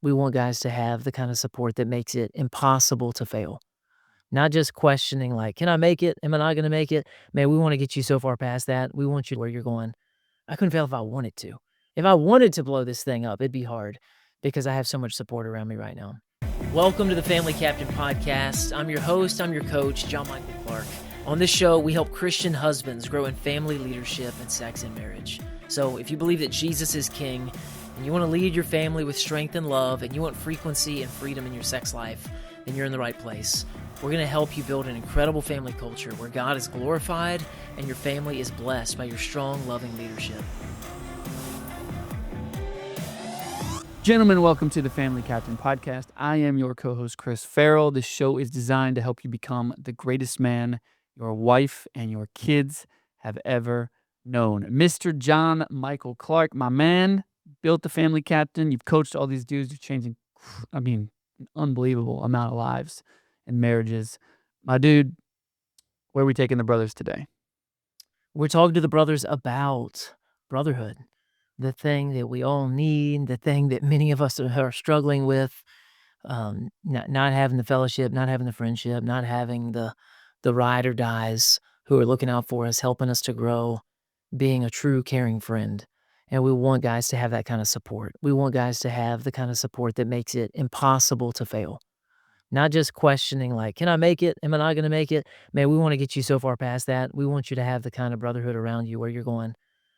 We want guys to have the kind of support that makes it impossible to fail. Not just questioning like, "Can I make it? Am I not gonna make it?" Man, we wanna get you so far past that. We want you where you're going, "I couldn't fail if I wanted to." If I wanted to blow this thing up, it'd be hard because I have so much support around me right now. Welcome to the Family Captain Podcast. I'm your host, I'm your coach, John Michael Clark. On this show, we help Christian husbands grow in family leadership and sex and marriage. So if you believe that Jesus is king, and you want to lead your family with strength and love, and you want frequency and freedom in your sex life, then you're in the right place. We're going to help you build an incredible family culture where God is glorified and your family is blessed by your strong, loving leadership. Gentlemen, welcome to the Family Captain Podcast. I am your co-host, Chris Farrell. This show is designed to help you become the greatest man your wife and your kids have ever known. Mr. John Michael Clark, my man, built the Family Captain. You've coached all these dudes. You're changing, an unbelievable amount of lives and marriages. My dude, where are we taking the brothers today? We're talking to the brothers about brotherhood, the thing that we all need, the thing that many of us are struggling with, not having the fellowship, not having the friendship, not having the ride or dies who are looking out for us, helping us to grow, being a true caring friend. And we want guys to have that kind of support. We want guys to have the kind of support that makes it impossible to fail. Not just questioning like, "Can I make it? Am I not gonna make it?" Man, we wanna get you so far past that. We want you to have the kind of brotherhood around you where you're going,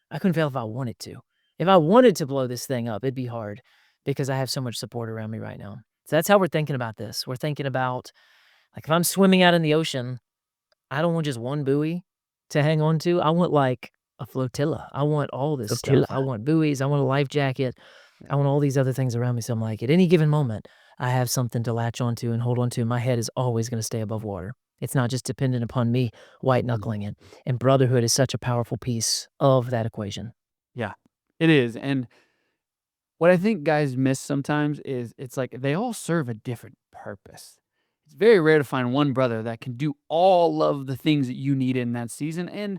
"I couldn't fail if I wanted to." If I wanted to blow this thing up, it'd be hard because I have so much support around me right now. So that's how we're thinking about this. We're thinking about, like, if I'm swimming out in the ocean, I don't want just one buoy to hang on to. I want, like, a flotilla. I want all this stuff. I Flotilla. want buoys. I want a life jacket. I want all these other things around me. So I'm like, at any given moment, I have something to latch onto and hold on to. My head is always gonna stay above water. It's not just dependent upon me white knuckling it. And brotherhood is such a powerful piece of that equation. Yeah, it is. And what I think guys miss sometimes is it's like they all serve a different purpose. It's very rare to find one brother that can do all of the things that you need in that season. And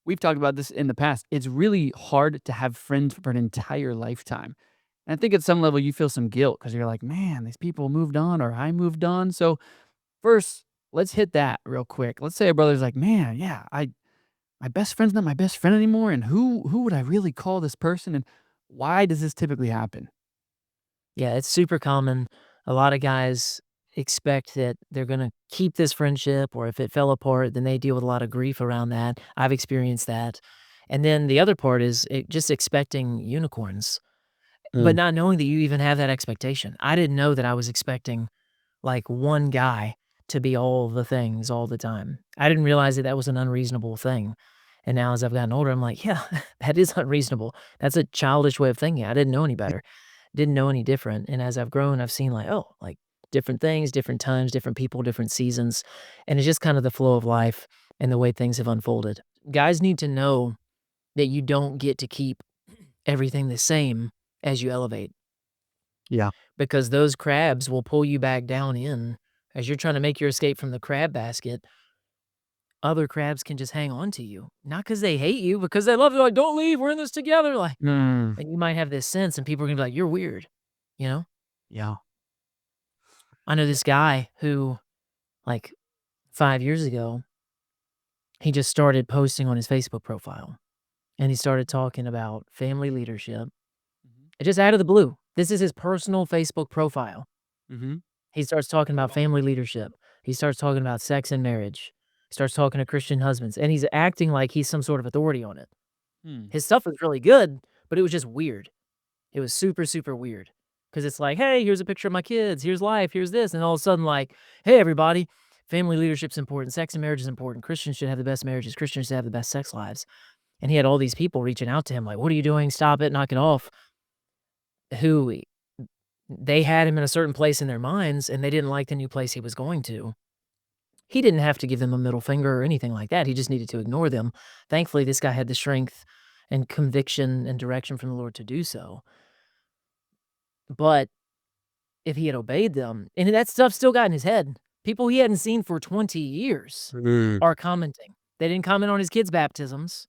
we've talked about this in the past. It's really hard to have friends for an entire lifetime. And I think at some level you feel some guilt because you're like, man, these people moved on or I moved on. So first, let's hit that real quick. Let's say a brother's like, man, yeah, my best friend's not my best friend anymore. And who would I really call this person? And why does this typically happen? Yeah, it's super common. A lot of guys expect that they're gonna keep this friendship, or if it fell apart, then they deal with a lot of grief around that. I've experienced that. And then the other part is just expecting unicorns, but Mm. not knowing that you even have that expectation. I didn't know that I was expecting like one guy to be all the things all the time. I didn't realize that that was an unreasonable thing. And now as I've gotten older, I'm like, yeah, that is unreasonable. That's a childish way of thinking. I didn't know any better, didn't know any different. And as I've grown, I've seen like, oh, like different things, different times, different people, different seasons. And it's just kind of the flow of life and the way things have unfolded. Guys need to know that you don't get to keep everything the same as you elevate, Yeah. because those crabs will pull you back down in. As you're trying to make your escape from the crab basket, other crabs can just hang on to you. Not because they hate you, because they love you, like, "Don't leave, we're in this together," like, Mm. and you might have this sense and people are gonna be like, "You're weird," you know? Yeah. I know this guy who, like, 5 years ago, he just started posting on his Facebook profile, and he started talking about family leadership. Mhm. It just out of the blue. This is his personal Facebook profile. Mhm. He starts talking about family leadership. He starts talking about sex and marriage. He starts talking to Christian husbands, and he's acting like he's some sort of authority on it. Hmm. His stuff was really good, but it was just weird. It was super, super weird. Because it's like, "Hey, here's a picture of my kids. Here's life. Here's this." And all of a sudden, like, "Hey, everybody, family leadership's important. Sex and marriage is important. Christians should have the best marriages. Christians should have the best sex lives." And he had all these people reaching out to him like, "What are you doing? Stop it. Knock it off." Who they had him in a certain place in their minds, and they didn't like the new place he was going to. He didn't have to give them a middle finger or anything like that. He just needed to ignore them. Thankfully, this guy had the strength and conviction and direction from the Lord to do so. But if he had obeyed them, and that stuff still got in his head. People he hadn't seen for 20 years Mm. are commenting. They didn't comment on his kids' baptisms.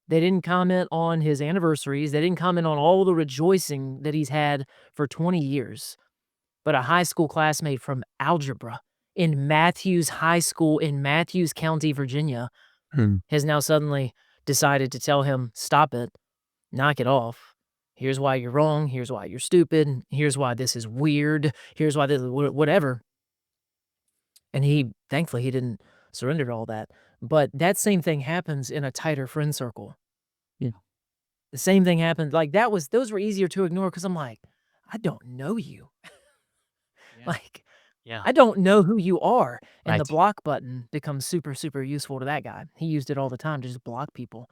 They didn't comment on his anniversaries. They didn't comment on all the rejoicing that he's had for 20 years. But a high school classmate from algebra in Matthews High School in Matthews County, Virginia, Hmm. has now suddenly decided to tell him, "Stop it. Knock it off. Here's why you're wrong. Here's why you're stupid. Here's why this is weird. Here's why this is whatever." And he thankfully, he didn't surrender to all that. But that same thing happens in a tighter friend circle. Yeah. The same thing happened like, those were easier to ignore because 'cause I'm like, "I don't know you." Yeah. Like, Yeah. I don't know who you are, and the Right. block button becomes super, super useful to that guy. He used it all the time to just block people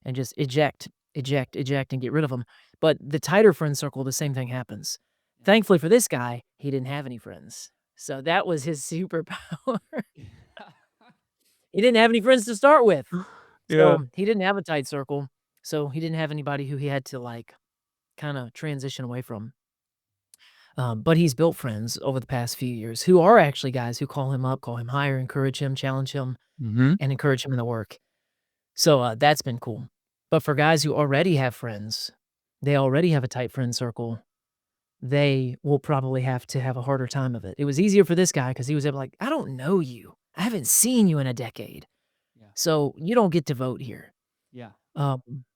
and just eject, eject, eject, and get rid of them. But the tighter friend circle, the same thing happens. Thankfully for this guy, he didn't have any friends. So that was his superpower. Yeah. He didn't have any friends to start with. Yeah. So he didn't have a tight circle. So he didn't have anybody who he had to like kinda transition away from. But he's built friends over the past few years who are actually guys who call him up, call him higher, encourage him, challenge him, Mhm. and encourage him in the work. So, that's been cool. But for guys who already have friends, they already have a tight friend circle, they will probably have to have a harder time of it. It was easier for this guy because he was able like, "I don't know you. I haven't seen you in a decade, Yeah. so you don't get to vote here." Yeah.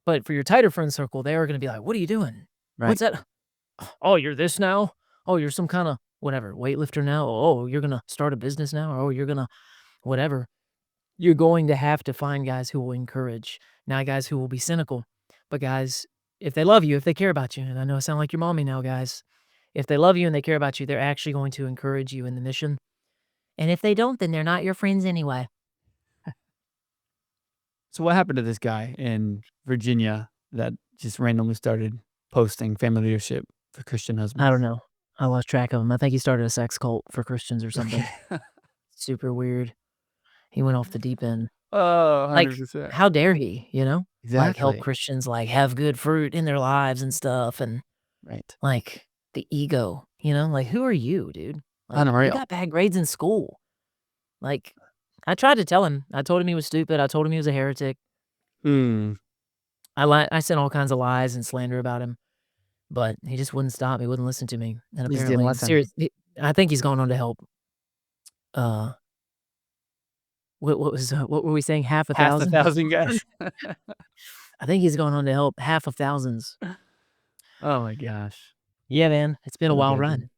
But for your tighter friend circle, they are gonna be like, "What are you doing? Right. What's that? Oh, you're this now? Oh, you're some kinda whatever, weightlifter now? Oh, you're gonna start a business now? Oh, you're gonna whatever." You're going to have to find guys who will encourage, not guys who will be cynical, but guys, if they love you, if they care about you, and I know I sound like your mommy now, guys. If they love you and they care about you, they're actually going to encourage you in the mission. And if they don't, then they're not your friends anyway. So what happened to this guy in Virginia that just randomly started posting family leadership for Christian I don't husbands? know. I lost track of him. I think he started a sex cult for Christians or Okay. something. Super weird. He went off the deep end. Oh, Like, 100%. how dare he, you know? Like, help Exactly. Christians, like, have good fruit in their lives and stuff, and, Right. like, the ego, you know? Like, who are you, dude? Like, you Unreal. got bad grades in school. Like, I tried to tell him. I told him he was stupid. I told him he was a heretic. Mm. I sent all kinds of lies and slander about him, but he just wouldn't stop. He wouldn't listen to me, and He just didn't apparently listen. I think he's gone on to help, uh, what were we saying? Half a Half a thousand? thousand guys. I think he's gone on to help half of thousands. Oh my gosh. Yeah, man. It's been a What a wild guy, run. dude.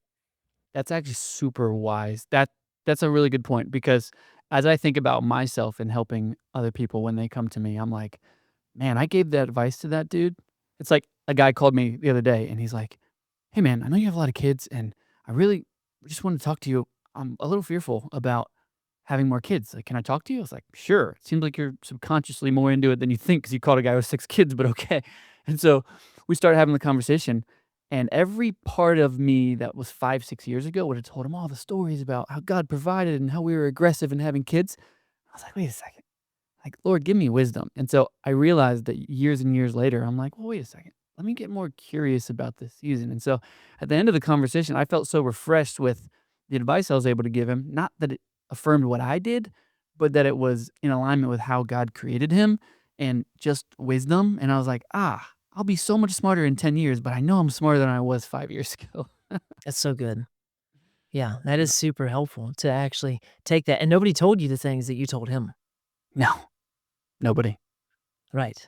That's actually super wise. That's a really good point because as I think about myself and helping other people when they come to me, I'm like, man, I gave that advice to that dude. It's like a guy called me the other day and he's like, "Hey man, I know you have a lot of kids and I really just want to talk to you. I'm a little fearful about having more kids. Like, can I talk to you?" I was like, "Sure." It seems like you're subconsciously more into it than you think because you called a guy with 6 kids, but okay. And so we started having the conversation, and every part of me that was 5, 6 years ago would have told him all the stories about how God provided and how we were aggressive in having kids. I was like, wait a second. Like, Lord, give me wisdom. And so I realized that years and years later, I'm like, well, wait a second. Let me get more curious about this season. And so at the end of the conversation, I felt so refreshed with the advice I was able to give him. Not that it affirmed what I did, but that it was in alignment with how God created him and just wisdom. And I was like, I'll be so much smarter in 10 years, but I know I'm smarter than I was 5 years ago. That's so good. Yeah, that is super helpful to actually take that and nobody told you the things that you told him. No, nobody. Right.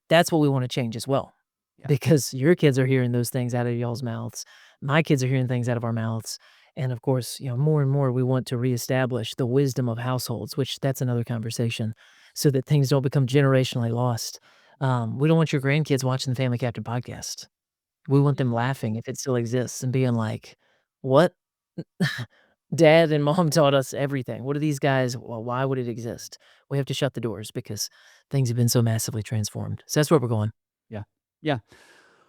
That's what we wanna change as well, Yeah. because your kids are hearing those things out of y'all's mouths. My kids are hearing things out of our mouths, and of course, more and more we want to reestablish the wisdom of households, which that's another conversation, so that things don't become generationally lost. We don't want your grandkids watching the Family Captain podcast. We want them Mm. laughing if it still exists and being like, "What? Dad and mom taught us everything. What are these guys? Well, why would it exist?" We have to shut the doors because things have been so massively transformed. So that's where we're going. Yeah. Yeah.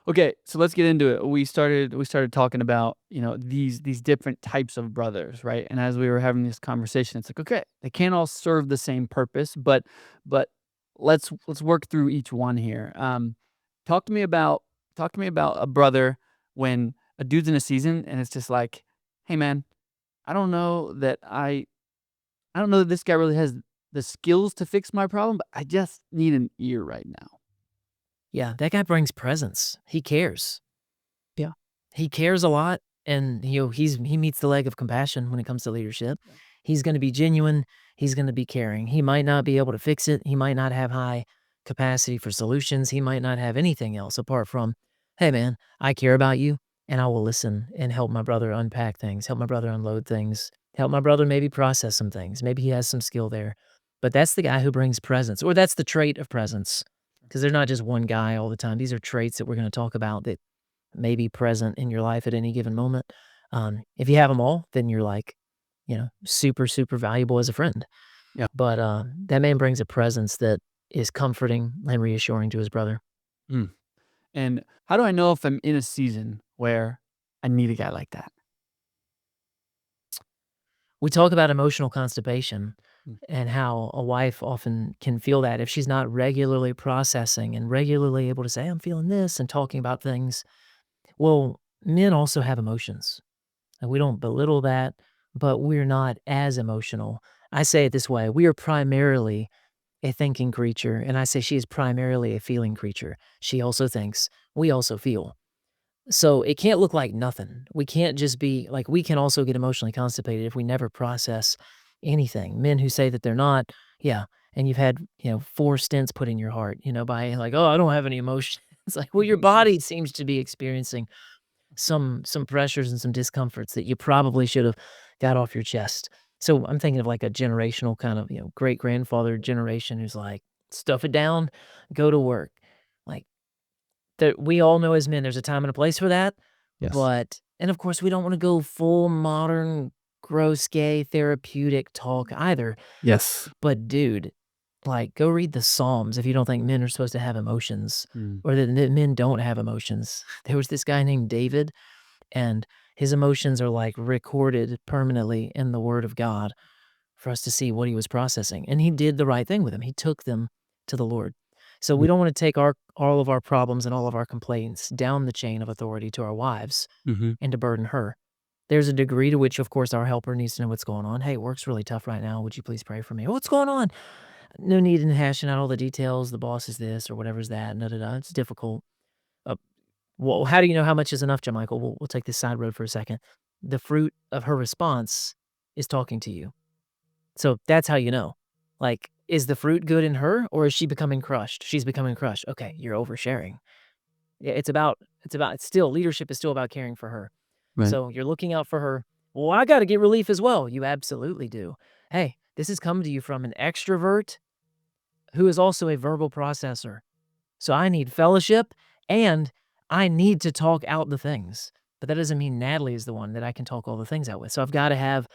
Okay, so let's get into it. We started talking about, these different types of brothers, right? And as we were having this conversation, it's like, okay, they can't all serve the same purpose, but let's work through each one here. Talk to me about talk to me about a brother when a dude's in a season and it's just like, hey man, I don't know that I don't know that this guy really has the skills to fix my problem, but I just need an ear right now. Yeah, that guy brings presence. He cares. Yeah. He cares a lot, and, he meets the leg of compassion when it comes to leadership. Yeah. He's gonna be genuine, he's gonna be caring. He might not be able to fix it, he might not have high capacity for solutions, he might not have anything else apart from, "Hey, man, I care about you, and I will listen and help my brother unpack things, help my brother unload things, help my brother maybe process some things." Maybe he has some skill there, but that's the guy who brings presence, or that's the trait of presence, because 'cause they're not just one guy all the time. These are traits that we're gonna talk about that may be present in your life at any given moment. If you have them all, then you're like, super, super valuable as a friend. Yeah. But that man brings a presence that is comforting and reassuring to his brother. Mm. And how do I know if I'm in a season where I need a guy like that? We talk about emotional constipation Mm. and how a wife often can feel that if she's not regularly processing and regularly able to say, I'm feeling this and talking about things. Well, men also have emotions. And we don't belittle that, but we're not as emotional. I say it this way, we are primarily a thinking creature, and I say she is primarily a feeling creature. She also thinks, we also feel. So it can't look like nothing. We can't just be like, we can also get emotionally constipated if we never process anything. Men who say that they're not, yeah. And you've had, 4 stents put in your heart, by like, oh, I don't have any emotion. It's like, well, your body seems to be experiencing some pressures and some discomforts that you probably should have got off your chest. So I'm thinking of like a generational kind of, great grandfather generation who's like, stuff it down, go to work. Like that we all know as men, there's a time and a place for that. Yes. But and of course we don't want to go full modern, gross gay therapeutic talk either. Yes. But dude, like go read the Psalms if you don't think men are supposed to have emotions Mm. or that men don't have emotions. There was this guy named David and his emotions are, like, recorded permanently in the word of God for us to see what he was processing, and he did the right thing with them. He took them to the Lord. So Mm. we don't wanna take our all of our problems and all of our complaints down the chain of authority to our wives Mhm. and to burden her. There's a degree to which, of course, our helper needs to know what's going on. "Hey, work's really tough right now. Would you please pray for me?" "What's going on?" No need in hashing out all the details. The boss is this or whatever's that, da, da, da. It's difficult. Uh, well, how do you know how much is enough, Michael? We'll take this side road for a second. The fruit of her response is talking to you. So that's how you know. Like, is the fruit good in her or is she becoming crushed? She's becoming crushed. Okay, you're oversharing. Yeah, it's still leadership is still about caring for her. Right. So you're looking out for her. Well, I got to get relief as well. You absolutely do. Hey, this has come to you from an extrovert who is also a verbal processor. So I need fellowship and I need to talk out the things. But that doesn't mean Natalie is the one that I can talk all the things out with. So I've got to have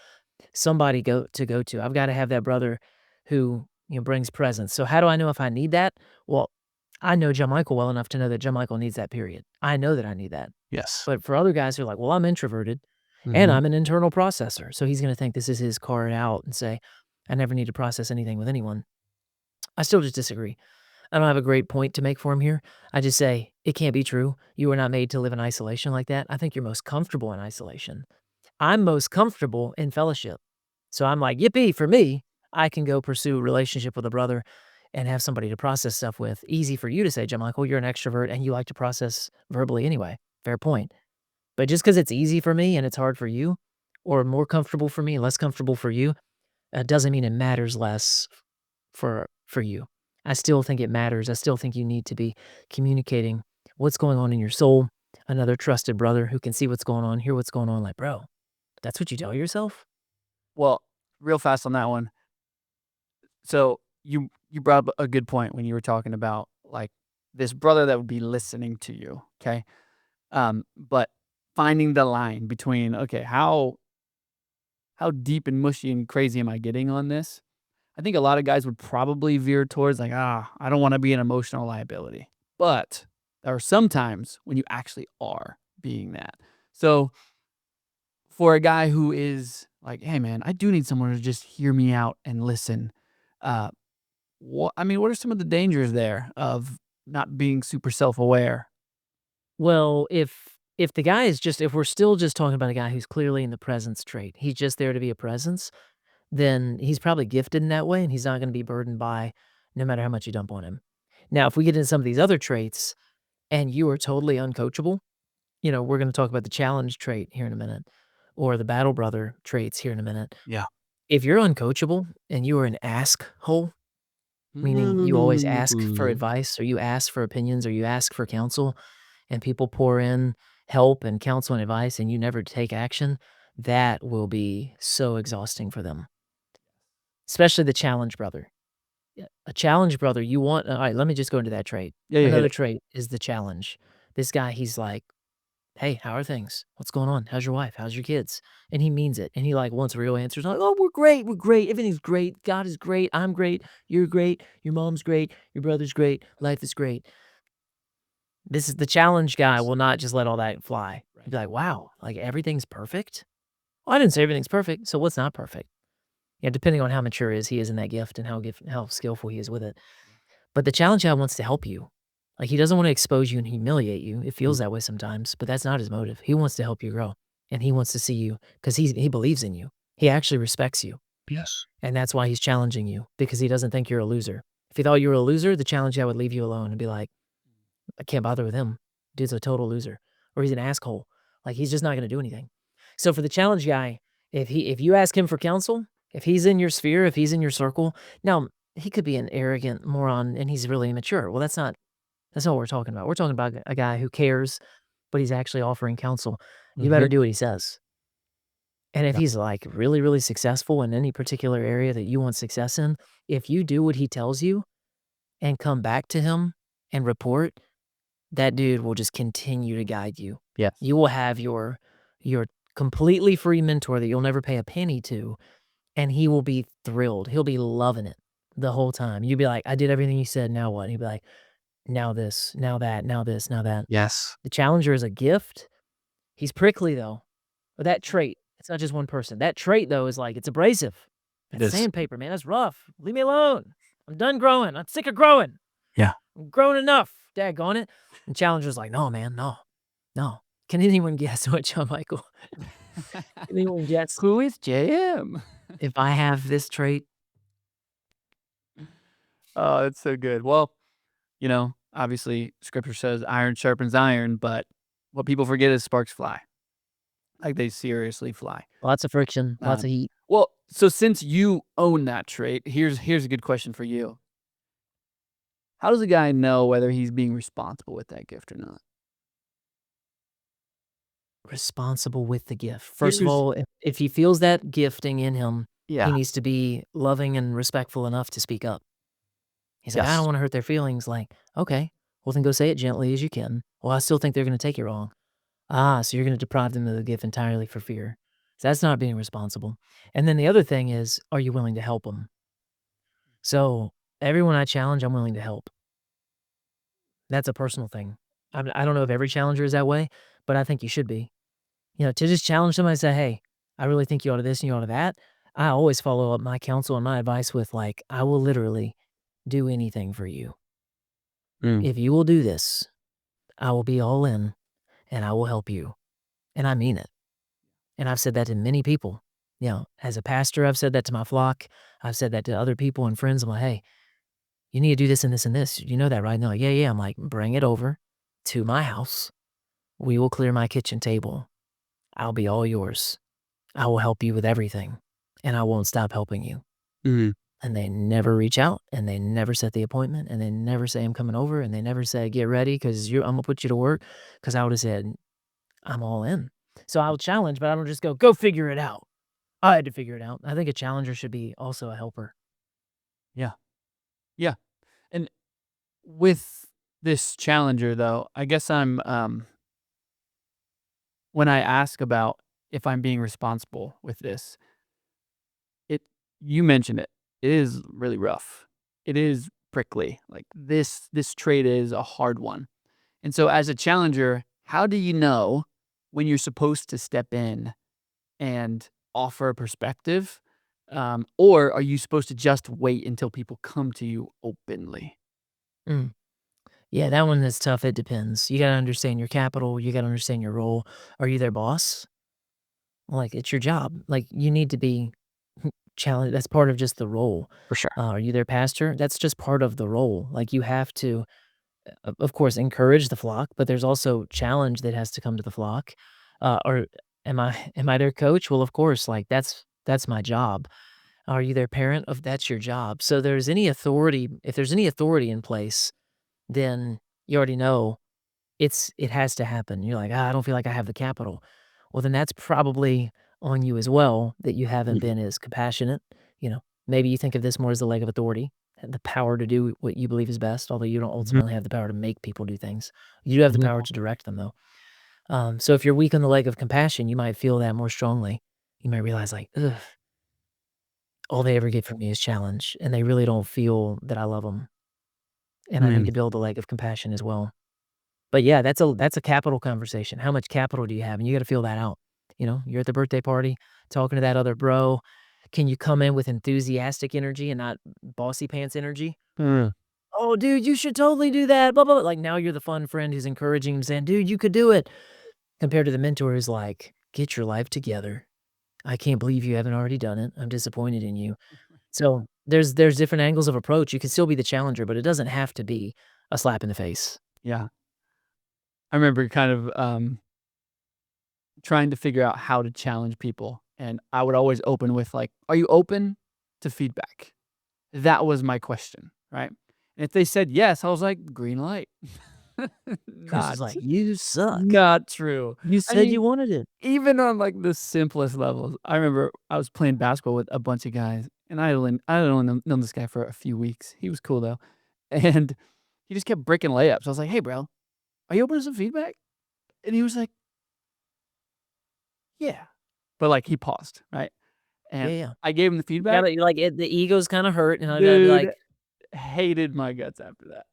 somebody go to. I've got to have that brother who, brings presence. So how do I know if I need that? Well, I know John Michael well enough to know that John Michael needs that period. I know that I need that. Yes. But for other guys who are like, well, I'm introverted and Mhm. I'm an internal processor. So he's going to think this is his card out and say, I never need to process anything with anyone. I still just disagree. I don't have a great point to make for him here. I just say, it can't be true. You were not made to live in isolation like that. I think you're most comfortable in isolation. I'm most comfortable in fellowship. So I'm like, yippee, for me, I can go pursue a relationship with a brother and have somebody to process stuff with. Easy for you to say, John Michael, you're an extrovert and you like to process verbally anyway. Fair point. But just because it's easy for me and it's hard for you, or more comfortable for me, less comfortable for you, doesn't mean it matters less for you. I still think it matters. I still think you need to be communicating what's going on in your soul. Another trusted brother who can see what's going on, hear what's going on. Like, bro, that's what you tell yourself? Well, real fast on that one. So you brought up a good point when you were talking about, like, this brother that would be listening to you, okay? But finding the line between, okay, how deep and mushy and crazy am I getting on this? I think a lot of guys would probably veer towards like, I don't want to be an emotional liability. But there are some times when you actually are being that. So for a guy who is like, hey man, I do need someone to just hear me out and listen. Uh, what are some of the dangers there of not being super self aware? Well, if the guy is just if we're still just talking about a guy who's clearly in the presence trait, he's just there to be a presence, then he's probably gifted in that way, and he's not gonna be burdened by no matter how much you dump on him. Now, if we get into some of these other traits and you are totally uncoachable, we're gonna talk about the challenge trait here in a minute or the battle brother traits here in a minute. Yeah. If you're uncoachable and you are an ask hole, meaning you always ask for advice or you ask for opinions or you ask for counsel and people pour in help and counsel and advice and you never take action, that will be so exhausting for them, especially the challenge brother. Yeah, a challenge brother, you want alright, let me just go into that trait. Yeah, yeah, hit Another it. trait is the challenge. This guy, he's like, "Hey, how are things? What's going on? How's your wife? How's your kids?" And he means it, and he, like, wants real answers, like, "Oh, we're great, everything's great, God is great, I'm great, you're great, your mom's great, your brother's great, life is great." This is the challenge guy Yes. will not just let all that fly. He'll Right. be like, "Wow, like, everything's perfect? Well, I didn't say everything's perfect, so what's not perfect?" Yeah, depending on how mature is he is in that gift and how skillful he is with it. But the challenge guy wants to help you. Like, he doesn't wanna expose you and humiliate you. It Mm. feels that way sometimes, but that's not his motive. He wants to help you grow, and he wants to see you because he believes in you. He actually respects you, Yes. and that's why he's challenging you because he doesn't think you're a loser. If he thought you were a loser, the challenge guy would leave you alone and be like, "I can't bother with him. Dude's a total loser, or he's an asshole." Like, he's just not gonna do anything. So for the challenge guy, if you ask him for counsel, if he's in your sphere, if he's in your circle now, he could be an arrogant moron and he's really immature. Well, that's not what we're talking about. We're talking about a guy who cares, but he's actually offering counsel. You better Mhm. do what he says. And if Yeah. he's like really, really successful in any particular area that you want success in, if you do what he tells you and come back to him and report, that dude will just continue to guide you. Yes. You will have your completely free mentor that you'll never pay a penny to, and he will be thrilled. He'll be loving it the whole time. You'll be like, "I did everything you said, now what?" He'll be like, "Now this, now that, now this, now that." Yes. The challenger is a gift. He's prickly though. But that trait, it's not just one person. That trait though is like it's abrasive. It That's is. sandpaper, man. That's rough. Leave me alone. I'm done growing. I'm sick of growing. Yeah. I'm grown enough. Daggone it. And challenger's like, no, man, no, no. Can anyone guess what John Michael? Can anyone guess Who is JM? if I have this trait? Oh, it's so good. Well, obviously scripture says iron sharpens iron, but what people forget is sparks fly. Like they seriously fly. Lots of friction, lots Um, of heat. well, so since you own that trait, here's a good question for you. How does a guy know whether he's being responsible with that gift or not? Responsible with the gift. First of Here's all, if he feels that gifting in him, he Yeah. needs to be loving and respectful enough to speak up. He's like, "I don't Yes. wanna hurt their feelings." Like, "Okay, well, then go say it gently as you can." "Well, I still think they're gonna take it wrong." "Ah, so you're gonna deprive them of the gift entirely for fear." So that's not being responsible. And then the other thing is, are you willing to help them? So, everyone I challenge, I'm willing to help. That's a personal thing. I don't know if every challenger is that way, but I think you should be. To just challenge somebody and say, "Hey, I really think you ought to this and you ought to that." I always follow up my counsel and my advice with, like, "I will literally do anything for you. Mm. If you will do this, I will be all in and I will help you." And I mean it. And I've said that to many people. As a pastor, I've said that to my flock. I've said that to other people and friends. I'm like, "Hey, you need to do this and this and this. You know that, right?" And they're like, "Yeah, yeah." I'm like, "Bring it over to my house. We will clear my kitchen table. I'll be all yours. I will help you with everything, and I won't stop helping you." Mhm. And they never reach out, and they never set the appointment, and they never say, "I'm coming over," and they never say, "Get ready because I'm gonna put you to work." Because I would have said, "I'm all in." So I'll challenge, but I don't just go figure it out. I had to figure it out. I think a challenger should be also a helper. Yeah. Yeah. And with this challenger though, I guess when I ask about if I'm being responsible with this, it you mentioned it. It is really rough. It is prickly. Like this trait is a hard one. And so as a challenger, how do you know when you're supposed to step in and offer a perspective? Or are you supposed to just wait until people come to you openly? Mm. Yeah, that one is tough. It depends. You gotta understand your capital. You gotta understand your role. Are you their boss? Like, it's your job. Like, you need to be challenge that's part of just the role. For sure. Are you their pastor? That's just part of the role. Like, you have to, of course, encourage the flock, but there's also challenge that has to come to the flock. Or am I their coach? Well, of course, like, that's my job. Are you their parent? Of That's your job. So there's any authority if there's any authority in place, then you already know it has to happen. You're like, "Ah, I don't feel like I have the capital." Well, then that's probably on you as well that you haven't Mhm, been as compassionate, you know? Maybe you think of this more as the leg of authority, and the power to do what you believe is best, although you don't mhm, ultimately have the power to make people do things. You do have the mhm. power to direct them, though. So if you're weak on the leg of compassion, you might feel that more strongly. You might realize like, "Ugh, all they ever get from me is challenge, and they really don't feel that I love them, and I need Man, to build a leg of compassion as well." But yeah, that's a capital conversation. How much capital do you have? And you gotta feel that out. You're at the birthday party, talking to that other bro. Can you come in with enthusiastic energy and not bossy pants energy? uh, "Oh, dude, you should totally do that, blah, blah, blah." Like, now you're the fun friend who's encouraging him, saying, "Dude, you could do it." Compared to the mentor who's like, "Get your life together. I can't believe you haven't already done it. I'm disappointed in you." So, there's different angles of approach. You can still be the challenger, but it doesn't have to be a slap in the face. yeah. I remember kind of, trying to figure out how to challenge people, and I would always open with, like, "Are you open to feedback?" That was my question, right? And if they said yes, I was like, "Green light." Chris is Not like, "You suck. not true. You I said you mean, wanted it." even on, like, the simplest levels, I remember I was playing basketball with a bunch of guys, and I had only known this guy for a few weeks. He was cool, though, and he just kept breaking layups. I was like, "Hey, bro, are you open to some feedback?" And he was like, "Yeah." But, like, he paused, right? Yeah, And yeah. I gave him the You feedback. gotta you're like, the ego's kinda hurt, and I gotta be Dude, like, hated my guts after that.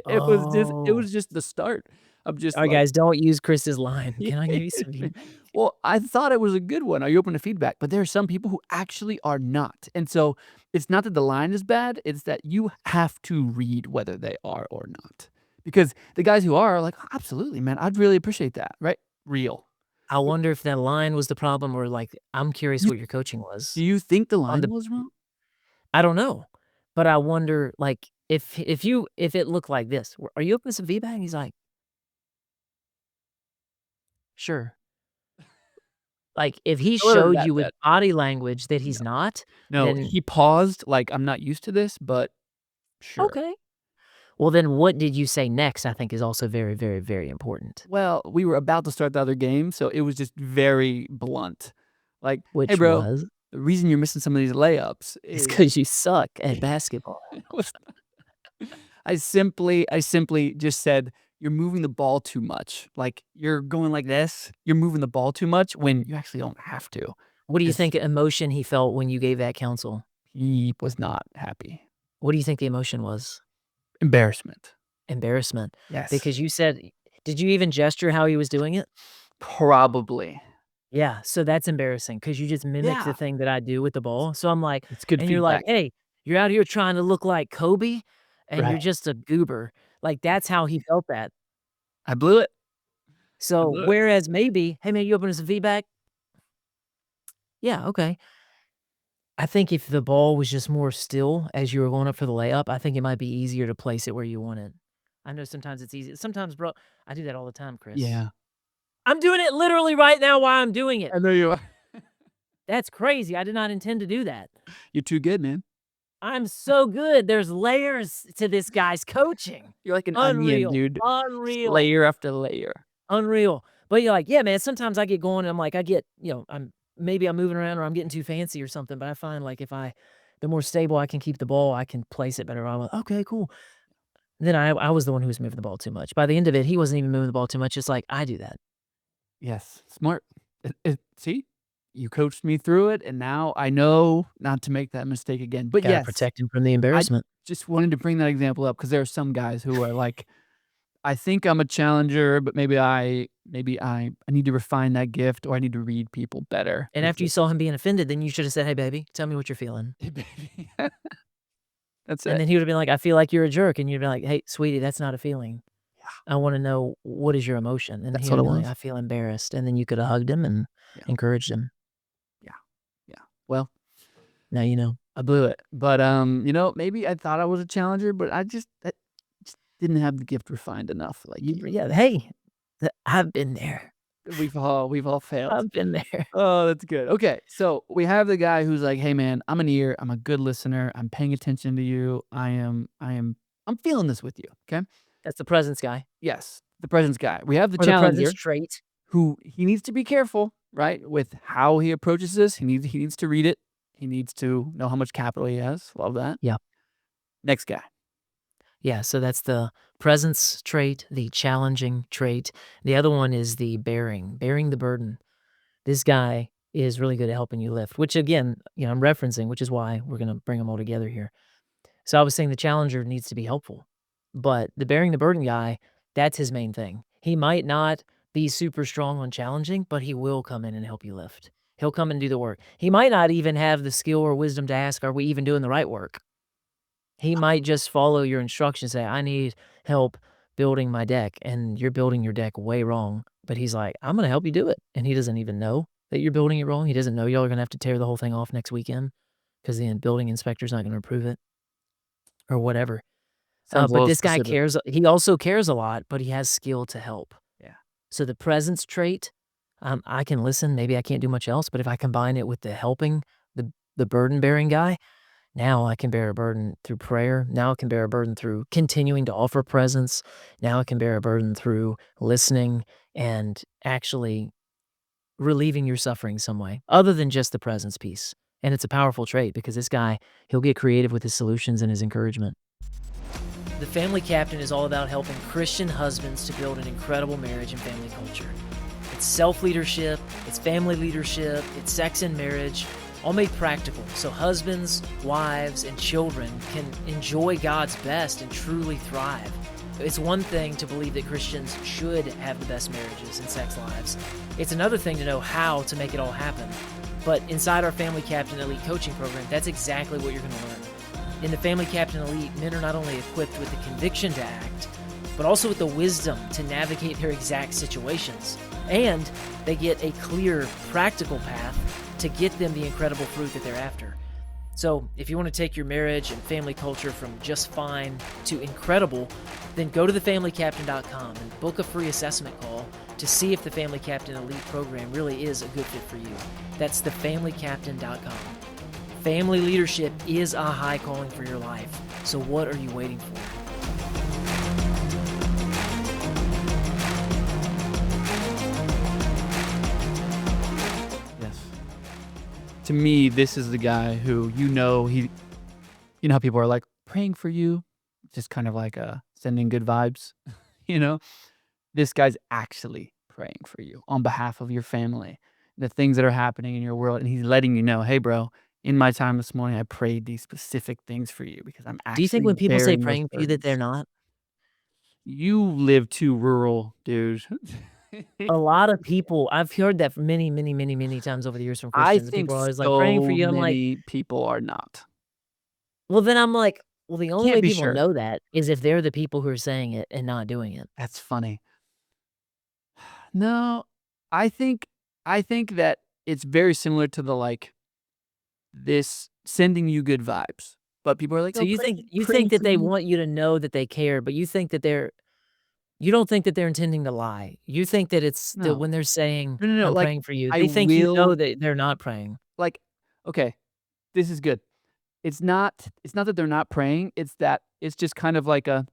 It "Oh." was just the start of just, Alright, like, guys, don't use Chris's line. he "Can I give you some hated me. feedback?" Well, I thought it was a good one. Are you open to feedback? But there are some people who actually are not. And so it's not that the line is bad, it's that you have to read whether they are or not. Because the guys who are like, "Absolutely, man. I'd really appreciate that." Right? Real. I But wonder if that line was the problem or, like, I'm curious you what your coaching do was you think the on line the was wrong? I don't know, but I wonder, like, if it looked like this, "Are you open to some feedback?" And he's like, "Sure." Like, if he It wasn't showed that you with bad. body language that No. he's not, No, then he paused like, "I'm not used to this, but sure." okay. Well, then what did you say next, I think is also very, very, very important, Well, we were about to start the other game, so it was just very blunt. Like, "Hey, which bro, was, the reason you're missing some of these layups "It's is." because you suck at basketball." It was I simply just said, "You're moving the ball too much. Like, you're going like this, you're moving the ball too much when you actually don't have to." What do you Because think emotion he felt when you gave that counsel? he was not happy. What do you think the emotion was? Embarrassment. Embarrassment, Yes. because you said did you even gesture how he was doing it? Probably. Yeah, so that's embarrassing because you just mimicked the Yeah. thing that I do with the It's ball, so I'm like it's good and you're like, feedback. "Hey, you're out here trying to look like Kobe, and you're Right. just a goober." Like, that's how he felt that. I blew it. I So, blew it. whereas maybe, "Hey, man, you open to some feedback?" "Yeah, okay." I think if the ball was just more still as you were going up for the layup, I think it might be easier to place it where you want it. I know sometimes it's easy sometimes, bro I do that all the time, Chris. Yeah. I'm doing it literally right now while I'm doing it. I know you are. That's crazy, I did not intend to do that. You're too good, man. I'm so good, there's layers to this guy's coaching. You're like an onion, Unreal, dude. Just unreal, layer after layer. unreal. But you're like, yeah, man, sometimes I get going and I'm like, I get, maybe I'm moving around or I'm getting too fancy or something, but I find like if the more stable I can keep the ball, I can place it better. I'm like, okay, cool. Then I was the one who was moving the ball too much. By the end of it, he wasn't even moving the ball too much. It's like I do that. Yes, smart. See? You coached me through it, and now I know not to make that mistake again. But Got to yes, protect him from the I embarrassment. just wanted to bring that example up because there are some guys who are like, "I think I'm a challenger, but maybe I need to refine that gift, or I need to read people better." And It's after you just saw him being offended, then you should have said, "Hey, baby, tell me what you're feeling." hey, baby. That's And it. then he would have been like, "I feel like you're a jerk," and you'd be like, "Hey, sweetie, that's not a feeling. Yeah, I want to know what is your emotion." And that's he what would it have been like, was. "I feel embarrassed." And then you could have hugged him and Yeah, encouraged him. yeah, yeah. Well, Now you know. I blew it. But, maybe I thought I was a challenger, but I just didn't have the gift refined enough like You you. yeah, hey, I've been there. We've all failed. I've been there. Oh, that's good. Okay, so we have the guy who's like, "Hey, man, I'm an ear. I'm a good listener. I'm paying attention to you. I'm feeling this with you." Okay. That's the presence guy Yes, the presence guy. We have the or the presence challenger trait. who he needs to be careful, right, with how he approaches this. He needs to read it. He needs to know how much capital he has. Love that. Yeah. Next guy. Yeah, so that's the presence trait, the challenging trait. The other one is the bearing the burden. This guy is really good at helping you lift, which again, I'm referencing, which is why we're gonna bring them all together here. So I was saying the challenger needs to be helpful, but the bearing the burden guy, that's his main thing. He might not be super strong on challenging, but he will come in and help you lift. He'll come and do the work. He might not even have the skill or wisdom to ask, "Are we even doing the right work?" He might just follow your instructions, say, "I need help building my deck," and you're building your deck way wrong, but he's like, "I'm gonna help you do it," and he doesn't even know that you're building it wrong. He doesn't know y'all are gonna have to tear the whole thing off next weekend because the building inspector's not gonna approve it or whatever. Sounds a But little this guy specific. cares he also cares a lot, but he has skill to help. Yeah. So the presence trait, I can listen, maybe I can't do much else, but if I combine it with the helping, the burden-bearing guy, now I can bear a burden through prayer. Now I can bear a burden through continuing to offer presence. Now I can bear a burden through listening and actually relieving your suffering some way other than just the presence piece. And it's a powerful trait because this guy, he'll get creative with his solutions and his encouragement. The Family Captain is all about helping Christian husbands to build an incredible marriage and family culture. It's self-leadership, it's family leadership, it's sex and marriage, all made practical so husbands, wives, and children can enjoy God's best and truly thrive. It's one thing to believe that Christians should have the best marriages and sex lives. It's another thing to know how to make it all happen. But inside our Family Captain Elite coaching program, that's exactly what you're going to learn. In the Family Captain Elite, men are not only equipped with the conviction to act, but also with the wisdom to navigate their exact situations. And they get a clear, practical path to get them the incredible fruit that they're after. So, if you want to take your marriage and family culture from just fine to incredible, then go to thefamilycaptain.com and book a free assessment call to see if the Family Captain Elite program really is a good fit for you. That's thefamilycaptain.com. Family leadership is a high calling for your life. So, what are you waiting for? Yes. To me, this is the guy who how people are like praying for you, just kind of like sending good vibes, you know? This guy's actually praying for you on behalf of your family, the things that are happening in your world, and he's letting you know, "Hey, bro, in my time this morning, I prayed these specific things for you because I'm Do you think actually when people say bearing those praying for you that they're burdens." not? You live too rural, dude. A lot of people I've heard that for many, many, many, many times over the years from I Christians, and think people are always like, "Praying for so you." I'm like, many people are not. well, then I'm like, well, the only Can't way be people sure. know that is if they're the people who are saying it and not doing it. That's funny. No, I think I think that it's very similar to this sending you good vibes, but people are like, So "Oh, you think praying that for they you." want you to know that they care, but you don't think that they're intending to lie. You think that it's that No. when they're saying, No, no, no, "I'm like, praying for you," I they think you know will that they're not praying. like, okay, this is good. It's not that they're not praying, it's that it's just kind of like a,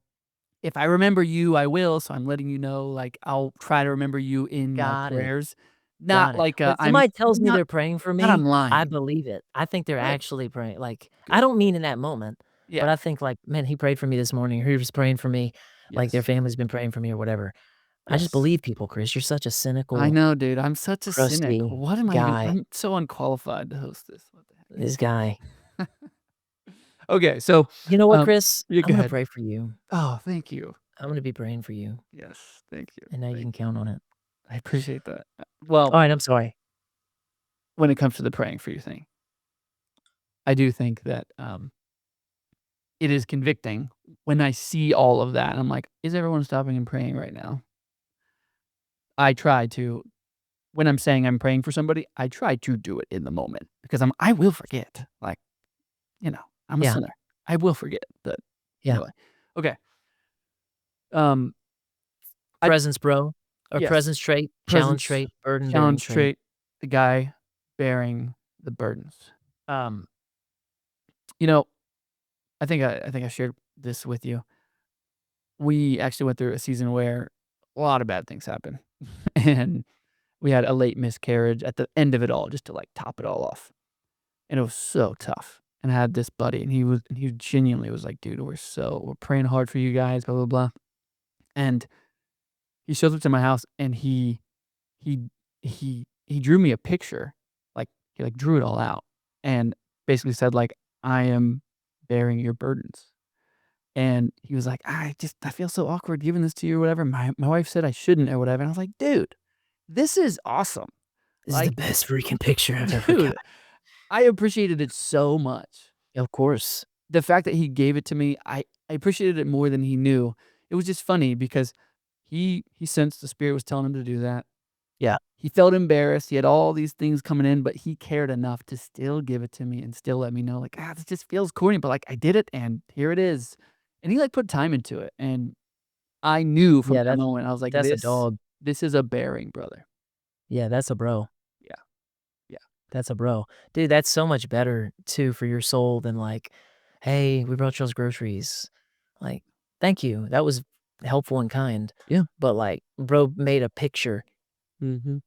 "If I remember you, I will, so I'm letting you know, like, I'll try to remember you in my Got it. prayers." Not Got it. like, When I'm somebody tells me not they're praying for not I'm me, I lying. believe it. I think they're Good, actually praying, like, I good. don't mean in that moment, but Yeah, I think like, "Man, he prayed for me this morning," or, "He was praying for me," like, their yes, family's been praying for me or whatever. I just yes. believe people, Chris. You're such a I cynical, know, dude, I'm such a cynic. crusty What am I even guy. I'm so unqualified to host this. What the This guy. heck? Okay, so, You know what, Chris? yeah, I'm go gonna ahead. pray for you. Oh, thank you. I'm gonna be praying for you, Yes, thank you, and now you thank can you. count on it. I appreciate that. Well, Alright, I'm sorry. when it comes to the praying for you thing, I do think that, it is convicting when I see all of that, and I'm like, "Is everyone stopping and praying right now?" I try to when I'm saying I'm praying for somebody, I try to do it in the moment because I will forget, like you know, I'm a Yeah, sinner. I will forget, but yeah. anyway. Okay, um, I Presence, bro, or yes, presence trait, challenge presence, trait, burden-bearing challenge trait. trait, the guy bearing the burdens. Um, you know, I think I shared this with you. We actually went through a season where a lot of bad things happened, and we had a late miscarriage at the end of it all just to, like, top it all off, and it was so tough, and I had this buddy, and he genuinely was like, "Dude, we're praying hard for you guys, blah, blah, blah," and he shows up to my house, and he he drew me a picture, like, he, like, drew it all out, and basically said, like, "I am bearing your burdens." And he was like, I feel so awkward giving this to you or whatever. My wife said I shouldn't or whatever." And I was like, "Dude, this is awesome." This is the Like, best freaking picture I've ever got. dude, I appreciated it so much. Of course. The fact that he gave it to me, I appreciated it more than he knew. It was just funny because he sensed the spirit was telling him to do that. Yeah. He felt embarrassed. He had all these things coming in, but he cared enough to still give it to me and still let me know, like, this just feels corny, but like I did it and here it is. And he like put time into it. And I knew from Yeah, that moment, I was like, that's a dog. this is a bearing brother. Yeah, that's a bro. Yeah, yeah, That's a bro. Dude, that's so much better too for your soul than like, "Hey, we brought y'all's groceries." Like, "Thank you. That was helpful and kind." yeah. But, like, bro made a picture. Mhm.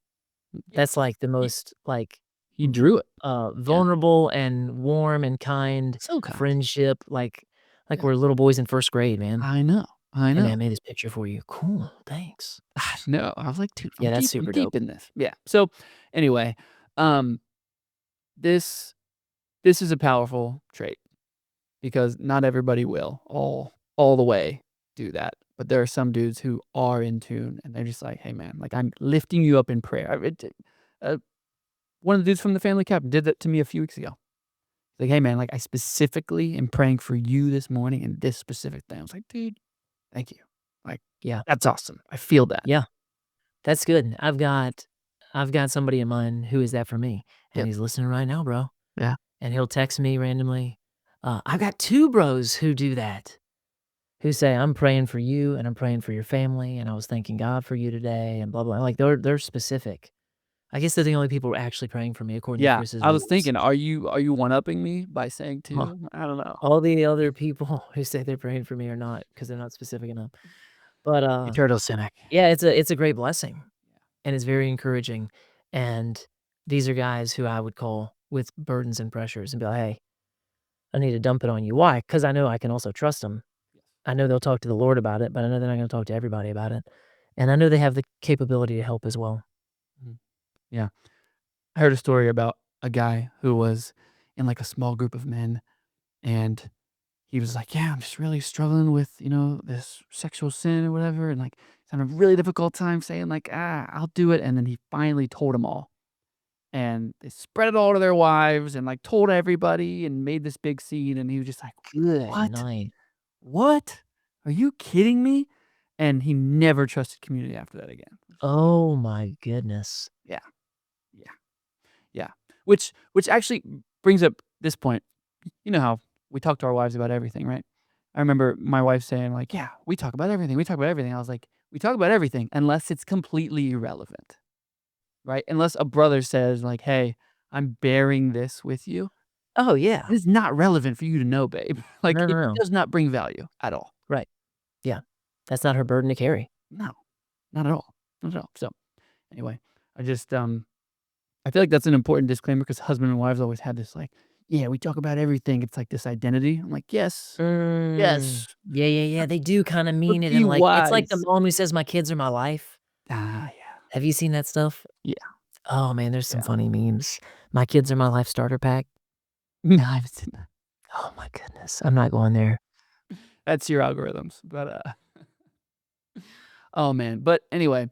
Yeah. That's, like, the He most, like, he drew it. Yeah. vulnerable and warm and kind So kind. friendship, like Yeah. we're little boys in 1st grade, man. I know. I "Hey, know. man, I made this picture for you." "Cool, thanks." No, I was like, "Dude, Yeah, that's I'm super deep dope. in this." Yeah. So, anyway, um, this this is a powerful trait because not everybody will all the way do that, but there are some dudes who are in tune, and they're just like, "Hey, man, like, I'm lifting you up in prayer." Uh, one of the dudes from the family cabin did that to me a few weeks ago. Like, "Hey, man, like, I specifically am praying for you this morning in this specific thing." I was like, "Dude, thank you." Like, Yeah, that's awesome. I feel that. yeah. That's good. I've got somebody in mind who is that for me, and Yep. he's listening right now, bro, Yeah. and he'll text me randomly. I've got 2 bros who do that, who say, "I'm praying for you, and I'm praying for your family, and I was thanking God for you today," and blah, blah. Like, they're specific. I guess they're the only people who are actually praying for me according to Yeah. Chris's I was rules. thinking, are you one-upping me by saying Huh. 2? I don't know. All the other people who say they're praying for me are not, because 'cause they're not specific enough. But, You turtle cynic. yeah, it's a great blessing. And it's very encouraging, and these are guys who I would call with burdens and pressures and be like, "Hey, I need to dump it on you." Why? Because I know I can also trust them. Yes. I know they'll talk to the Lord about it, but I know they're not gonna talk to everybody about it, and I know they have the capability to help as well. Mhm. Yeah. I heard a story about a guy who was in, like, a small group of men, and he was like, "Yeah, I'm just really struggling with, this sexual sin or whatever," and, like, he's having a really difficult time saying, like, I'll do it," and then he finally told them all. And they spread it all to their wives and, like, told everybody and made this big scene, and he was just like, Good "What? night. What? Are you kidding me?" And he never trusted community after that again. Oh my goodness. Yeah, yeah, yeah. Which actually brings up this point. You know how we talk to our wives about everything, right? I remember my wife saying, like, "Yeah, we talk about everything, we talk about everything." I was like, "We talk about everything unless it's completely irrelevant." Right? Unless a brother says like, "Hey, I'm bearing this with you." Oh, yeah. It is not relevant for you to know, babe. Like, No, it no, no. does not bring value at all. Right. Yeah. That's not her burden to carry. No, not at all. Not at all. So, anyway, I just, I feel like that's an important disclaimer because husband and wives always had this like, "Yeah, we talk about everything." It's like this identity. I'm like, "Yes, Mm. yes, Yeah, yeah, yeah, they do kinda but mean it be and, like it's like the wise." mom who says, "My kids are my life." Yeah. Have you seen that stuff? Yeah, Oh, man, there's some yeah. funny memes. "My kids are my life starter pack." No, I haven't seen that. Oh my goodness, I'm not going there. That's your algorithms, but, oh, man. But anyway,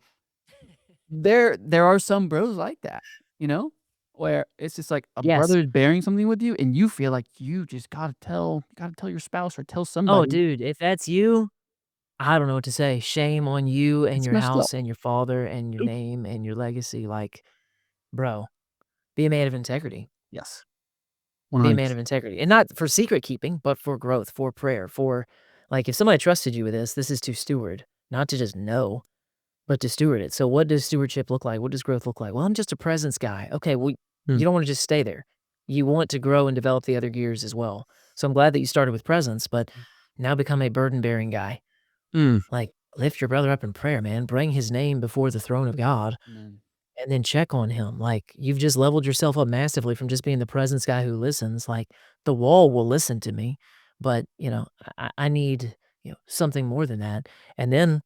there are some bros like that, you know? Where it's just like a Yes. brother is bearing something with you, and you feel like you just gotta tell your spouse or tell Oh, somebody. dude, if that's you, I don't know what to say. Shame on you and It's your messed up. house and your father and your Yep. name and your legacy, like, bro, be a man of integrity. Yes. Be a man 100%. of integrity, and not for secret keeping, but for growth, for prayer, for like, if somebody trusted you with this is to steward, not to just know, but to steward it. So what does stewardship look like? What does growth look like? Well, I'm just a presence guy. Okay, well, Mm, you don't wanna just stay there. You want to grow and develop the other gears as well. So I'm glad that you started with presence, but now become a burden-bearing guy. mm. Like, lift your brother up in prayer, man. Bring his name before the throne of God, Amen. and then check on him. Like, you've just leveled yourself up massively from just being the presence guy who listens. Like, the wall will listen to me, but, I need, something more than that. And then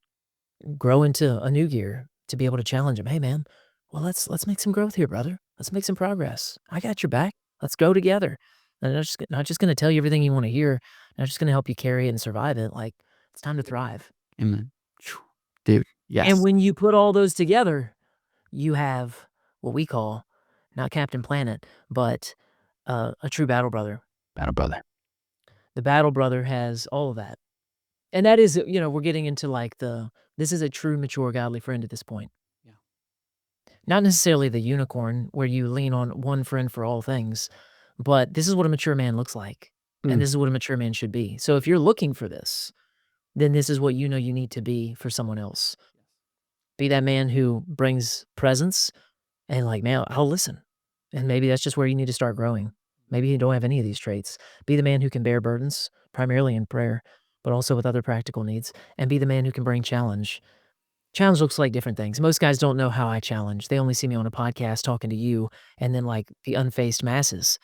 grow into a new gear to be able to challenge him. "Hey, man, well, let's make some growth here, brother. Let's make some progress. I got your back. Let's go together." And not just gonna tell you everything you wanna hear, not just gonna help you carry it and survive it. Like, it's time to thrive. Amen. Phew. Dude, And yes. when you put all those together, you have what we call not Captain Planet, but, a true battle brother. Battle brother. The battle brother has all of that. And that is, we're getting into, like, this is a true mature godly friend at this point. Yeah. Not necessarily the unicorn where you lean on one friend for all things, but this is what a mature man looks like, and Mm. this is what a mature man should be. So if you're looking for this, then this is what you know you need to be for someone else. Be that man who brings presence and, like, "Man, I'll listen." And maybe that's just where you need to start growing. Maybe you don't have any of these traits. Be the man who can bear burdens, primarily in prayer, but also with other practical needs, and be the man who can bring challenge. Challenge looks like different things. Most guys don't know how I challenge. They only see me on a podcast talking to you and then, like, the unfaced masses.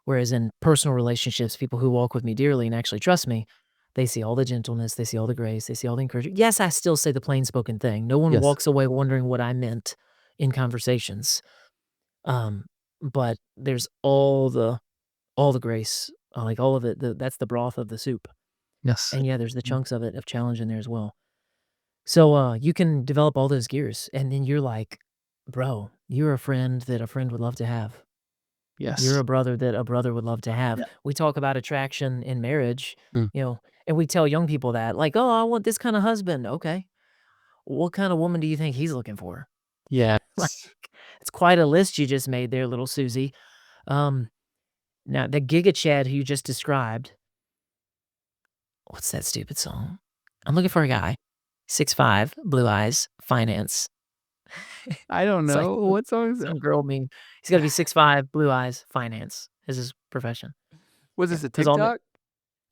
Whereas in personal relationships, people who walk with me dearly and actually trust me, they see all the gentleness, they see all the grace, they see all the encouragement. Yes, I still say the plain spoken thing. No one Yes. walks away wondering what I meant in conversations. Um, but there's all the grace, like all of it. That's the broth of the soup. Yes. And yeah, there's the Mm. chunks of it of challenge in there as well. So, you can develop all those gears, and then you're like, "Bro, you're a friend that a friend would love to have. You're Yes. a brother that a brother would love to have." Yeah. We talk about attraction in marriage, Mm. and we tell young people that, like, "Oh, I want this kinda husband." Okay. What kinda woman do you think he's looking for? Like, Yes. it's quite a list you just made there, little Susie. Um, Now the Giga Chad who you just described, what's that stupid song? I'm looking for a guy, 6'5", blue eyes, finance. I don't It's like know. What song is that? some girl meme. He's gotta be 6'5", blue eyes, finance is his profession. Was Yeah, this a 'cause all men TikTok?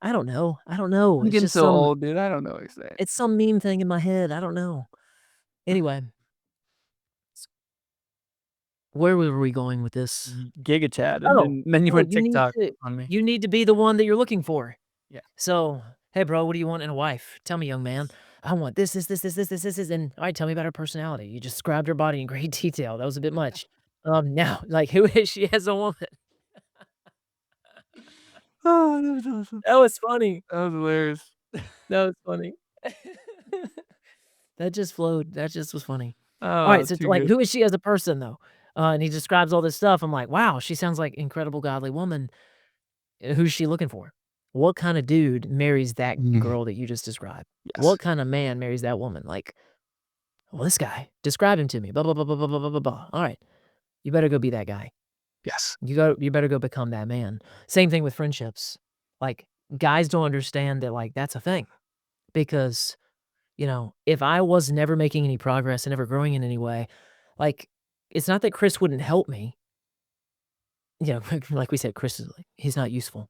I don't know, I'm it's getting just so old, dude. I don't know what you're saying. it's some meme thing in my head, I don't know. Anyway, s where were we going with this? Giga Chad, and Oh, then you oh, went TikTok on me. you need to be the one that you're looking for. Yeah. So, "Hey, bro, what do you want in a wife? Tell me, young man. I want this, and alright, tell me about her personality." You just described her body in great detail, that was a bit much. Now, like, who is she as a woman? Oh, that was awesome. That was funny. That was hilarious. That was funny. That just flowed. That just was funny. Oh, Alright, so, too like, good. who is she as a person, though? And he describes all this stuff. I'm like, "Wow, she sounds like incredible godly woman." Who's she looking for? What kinda dude marries that Mm. girl that you just described? Yes. What kinda man marries that woman? Like, "Well, this guy, describe him to me, blah, blah, blah, blah, blah, blah, blah, blah, blah." Alright, you better go be that guy. Yes. You better go become that man. Same thing with friendships. Like, guys don't understand that, like, that's a thing because, if I was never making any progress and never growing in any way, like, it's not that Chris wouldn't help me. Like we said, Chris is like he's not useful.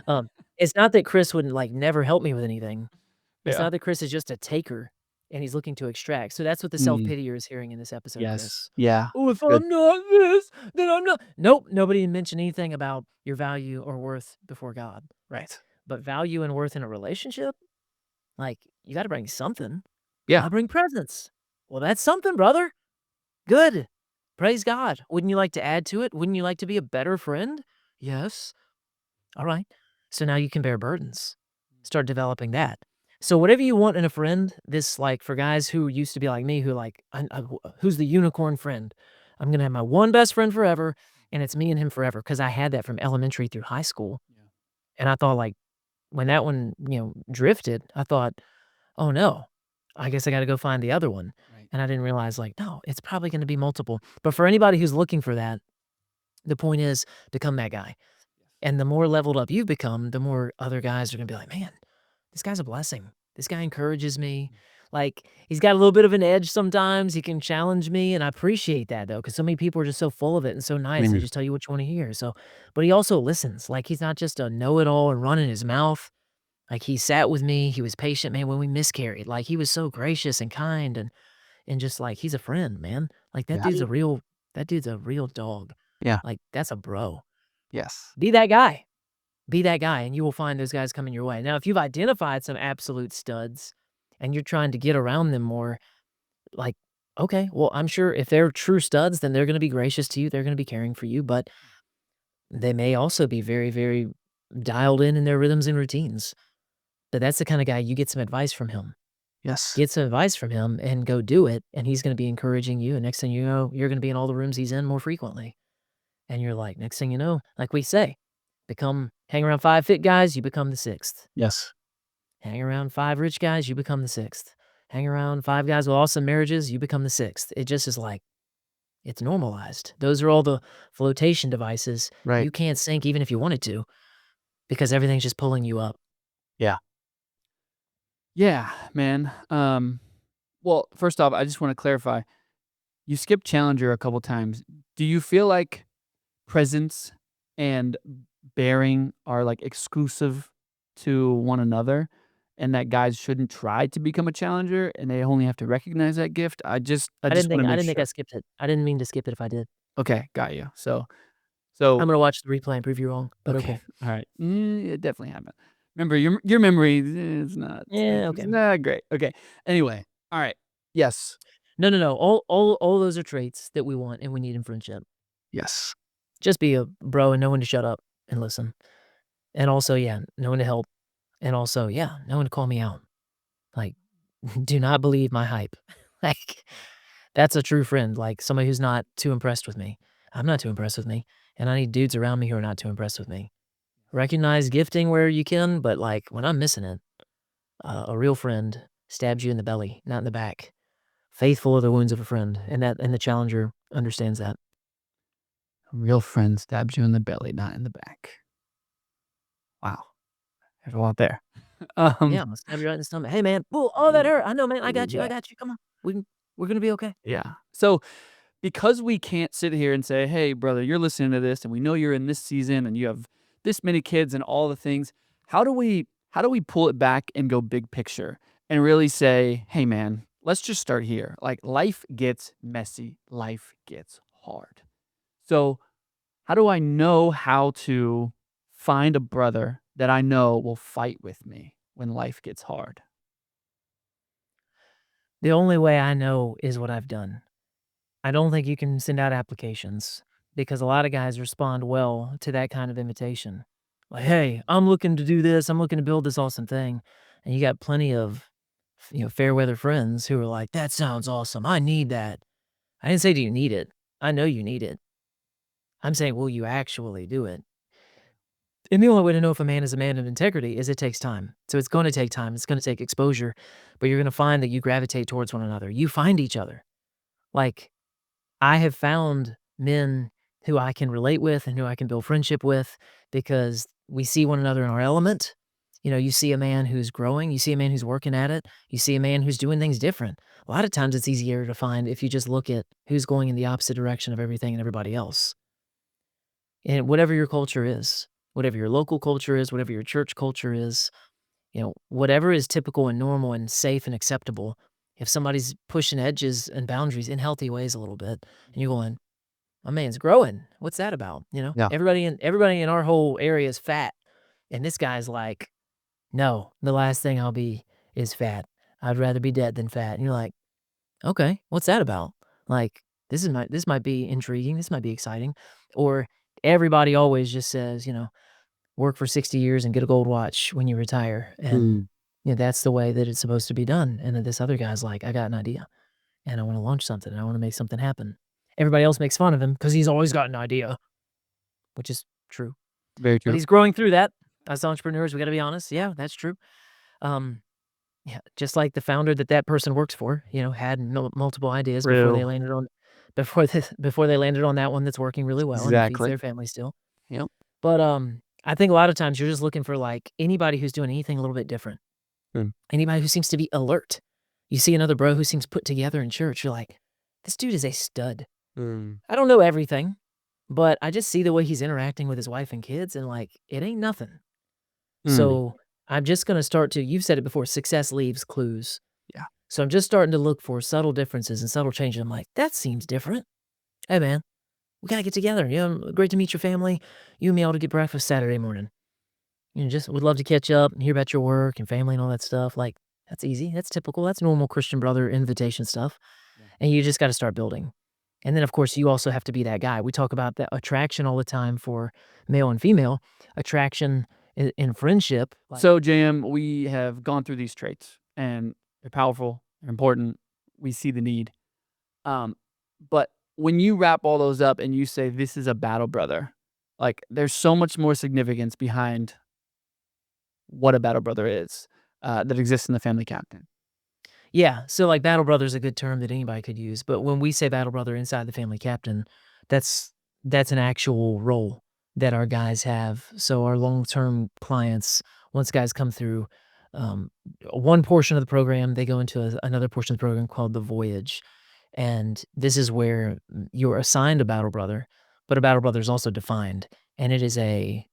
Um, it's not that Chris wouldn't, like, never help me with anything. It's Yeah. not that Chris is just a taker and he's looking to extract. So that's what the Mm. self-pitier is hearing in this episode, Yes. Chris. Yeah. "Oh, if Good. I'm not this, then I'm not." Nope, nobody mentioned anything about your value or worth before God. Right. But value and worth in a relationship? Like, you gotta bring something. Yeah. "I bring presents." Well, that's something, brother. Good. Praise God. Wouldn't you like to add to it? Wouldn't you like to be a better friend? Yes. Alright. So now you can bear burdens. Start developing that. So whatever you want in a friend, this, like, for guys who used to be like me, who like, who's the unicorn friend? I'm gonna have my one best friend forever, and it's me and him forever. Because I had that from elementary through high school, Yeah. and I thought, like, when that one, drifted, I thought, "Oh, no. I guess I gotta go find the other one." Right. And I didn't realize, like, no, it's probably gonna be multiple. But for anybody who's looking for that, the point is become that guy. And the more leveled up you've become, the more other guys are gonna be like, "Man, this guy's a blessing. This guy encourages me." Like, he's got a little bit of an edge sometimes, he can challenge me, and I appreciate that, though, because so many people are just so full of it and so nice, they Mm, just tell you what you wanna hear, so but he also listens, like, he's not just a know-it-all and running his mouth. Like, he sat with me, he was patient, man, when we miscarried, like, he was so gracious and kind and just, like, he's a friend, man. Like, yeah. that dude's a real dog. Yeah. Like, that's a bro. Yes. Be that guy. Be that guy, and you will find those guys coming your way. Now, if you've identified some absolute studs and you're trying to get around them more, like, okay, well, I'm sure if they're true studs, then they're gonna be gracious to you, they're gonna be caring for you, but they may also be very, very dialed in their rhythms and routines. But that's the kinda guy you get some advice from him. Yes. Get some advice from him and go do it, and he's gonna be encouraging you, and next thing you know, you're gonna be in all the rooms he's in more frequently. And you're like, next thing you know, like we say, hang around 5 fit guys, you become the 6th. Yes. Hang around 5 rich guys, you become the 6th. Hang around 5 guys with awesome marriages, you become the 6th. It just is like, it's normalized. Those are all the flotation devices. Right. You can't sink even if you wanted to because everything's just pulling you up. Yeah. Yeah, man. Well, first off, I just wanna clarify, you skipped Challenger a couple times. Do you feel like presence and bearing are, like, exclusive to one another, and that guys shouldn't try to become a challenger, and they only have to recognize that gift? I just wanna I make didn't think I sure. skipped it. I didn't mean to skip it if I did. Okay, got you. So I'm gonna watch the replay and prove you wrong, but okay, okay. alright. It definitely happened. Remember, your memory is not Yeah, it's okay. not great. Okay, anyway, alright. Yes. No, no, no. All those are traits that we want and we need in friendship. Yes. Just be a bro and know when to shut up and listen. And also, yeah, know when to help. And also, yeah, know when to call me out. Like, do not believe my hype. Like, that's a true friend, like somebody who's not too impressed with me. I'm not too impressed with me. And I need dudes around me who are not too impressed with me. Recognize gifting where you can, but like when I'm missing it, a real friend stabs you in the belly, not in the back. Faithful are the wounds of a friend, and the challenger understands that. A real friend stabs you in the belly, not in the back. Wow, there's a lot there. Um, Yeah, I'll stab you right in the stomach. "Hey, man. Ooh, oh, that hurt. I know, man. I yeah. got you. Come on. We're gonna be okay." Yeah. So, because we can't sit here and say, "Hey, brother, you're listening to this, and we know you're in this season, and you have this many kids and all the things," how do we pull it back and go big picture and really say, "Hey, man, let's just start here. Like, life gets messy, life gets hard. So, how do I know how to find a brother that I know will fight with me when life gets hard?" The only way I know is what I've done. I don't think you can send out applications because a lot of guys respond well to that kind of invitation. Like, "Hey, I'm looking to do this. I'm looking to build this awesome thing." And you got plenty of, fair weather friends who are like, "That sounds awesome. I need that." I didn't say, "Do you need it?" I know you need it. I'm saying, will you actually do it? And the only way to know if a man is a man of integrity is it takes time. So it's gonna take time, it's gonna take exposure, but you're gonna find that you gravitate towards one another. You find each other. Like, I have found men who I can relate with and who I can build friendship with because we see one another in our element. You see a man who's growing, you see a man who's working at it, you see a man who's doing things different. A lot of times it's easier to find if you just look at who's going in the opposite direction of everything and everybody else. And whatever your culture is, whatever your local culture is, whatever your church culture is, whatever is typical and normal and safe and acceptable, if somebody's pushing edges and boundaries in healthy ways a little bit, and you're going, "My man's growing. What's that about?" Yeah. Everybody in our whole area is fat, and this guy's like, "No, the last thing I'll be is fat. I'd rather be dead than fat." And you're like, "Okay, what's that about?" Like, this might be intriguing, this might be exciting. Or everybody always just says, work for 60 years and get a gold watch when you retire, and, Mm, that's the way that it's supposed to be done, and then this other guy's like, "I got an idea, and I wanna launch something, and I wanna make something happen." Everybody else makes fun of him because he's always got an idea, which is true, very but true. he's growing through that. As entrepreneurs, we gotta be honest. Yeah, that's true. Um, yeah, just like the founder that person works for, had multiple ideas before they True. landed on before they landed on that one that's working really well and feeds Exactly. their family still. Yep. But, I think a lot of times you're just looking for, like, anybody who's doing anything a little bit different. Mm, Anybody who seems to be alert. You see another bro who seems put together in church, you're like, "This dude is a stud." mm, I don't know everything, but I just see the way he's interacting with his wife and kids, and, like, it ain't nothing. mm. So, I'm just gonna start to you've said it before, success leaves clues. Yeah. So, I'm just starting to look for subtle differences and subtle changes. I'm like, "That seems different. Hey, man, we gotta get together. Great to meet your family. You and me ought to get breakfast Saturday morning. Just would love to catch up and hear about your work and family and all that stuff." Like, that's easy. That's typical. That's normal Christian brother invitation stuff. Yeah. And you just gotta start building. And then, of course, you also have to be that guy. We talk about that attraction all the time for male and female. Attraction in friendship, like So, JM, we have gone through these traits and they're powerful, they're important. We see the need. Um, but when you wrap all those up and you say this is a battle brother, like there's so much more significance behind what a battle brother is that exists in the family captain. yeah, so, like, battle brother is a good term that anybody could use, but when we say battle brother inside the family captain, that's that's an actual role that our guys have. So our long-term clients, once guys come through, um, one portion of the program, they go into another portion of the program called the voyage, and this is where you're assigned a battle brother, but a battle brother is also defined, and it is a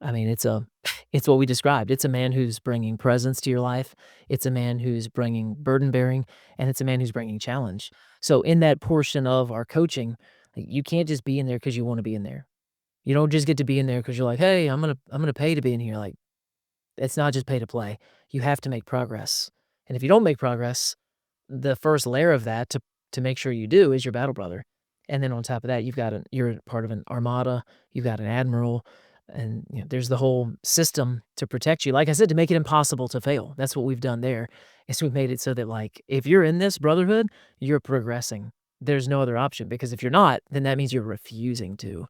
I mean, it's what we described. It's a man who's bringing presence to your life. It's a man who's bringing burden bearing, and it's a man who's bringing challenge. So in that portion of our coaching, like, you can't just be in there because you want to be in there. You don't just get to be in there because you're like, "Hey, I'm gonna pay to be in here." Like, it's not just pay to play. You have to make progress. And if you don't make progress, the first layer of that to make sure you do is your battle brother. And then on top of that, you're part of an armada, you've got an admiral, and there's the whole system to protect you. Like I said, to make it impossible to fail. That's what we've done there. Is we've made it so that, like, if you're in this brotherhood, you're progressing. There's no other option, because if you're not, then that means you're refusing to.